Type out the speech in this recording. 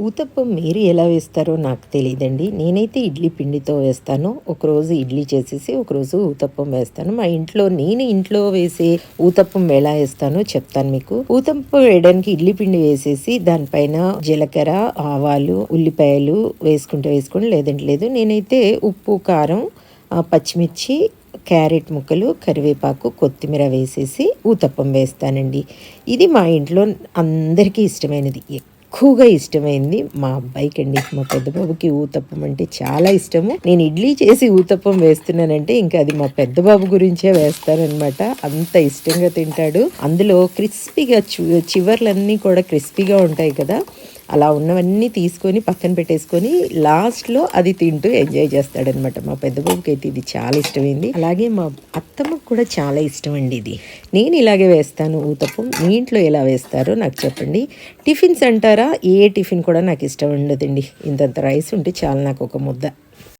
ఊతప్పం మీరు ఎలా వేస్తారో నాకు తెలియదండి. నేనైతే ఇడ్లీ పిండితో వేస్తాను. ఒకరోజు ఇడ్లీ చేసేసి ఒకరోజు ఊతప్పం వేస్తాను. మా ఇంట్లో నేను ఇంట్లో వేసే ఊతప్పం ఎలా వేస్తానో చెప్తాను మీకు. ఊతప్పం వేయడానికి ఇడ్లీ పిండి వేసేసి దానిపైన జీలకర్ర, ఆవాలు, ఉల్లిపాయలు వేసుకుంటే లేదంటే లేదు. నేనైతే ఉప్పు, కారం, పచ్చిమిర్చి, క్యారెట్ ముక్కలు, కరివేపాకు, కొత్తిమీర వేసేసి ఊతప్పం వేస్తానండి. ఇది మా ఇంట్లో అందరికీ ఇష్టమైనది. ఎక్కువగా ఇష్టమైంది మా అబ్బాయికండి. మా పెద్ద బాబుకి ఊతప్పం అంటే చాలా ఇష్టము. నేను ఇడ్లీ చేసి ఊతప్పం వేస్తున్నానంటే ఇంకా అది మా పెద్ద బాబు గురించే వేస్తానన్నమాట. అంత ఇష్టంగా తింటాడు. అందులో క్రిస్పీగా చివర్లన్నీ కూడా క్రిస్పీగా ఉంటాయి కదా, అలా ఉన్నవన్నీ తీసుకొని పక్కన పెట్టేసుకొని లాస్ట్లో అది తింటూ ఎంజాయ్ చేస్తాడనమాట. మా పెద్ద బాబుకి అయితే ఇది చాలా ఇష్టమైంది. అలాగే మా అత్తమ్మకు కూడా చాలా ఇష్టం అండి ఇది. నేను ఇలాగే వేస్తాను ఊతప్పం. మీ ఇంట్లో ఎలా వేస్తారో నాకు చెప్పండి. టిఫిన్స్ అంటారా, ఏ టిఫిన్ కూడా నాకు ఇష్టం ఉండదండి. ఇంతంత రైస్ ఉంటే చాలు నాకు ఒక ముద్ద.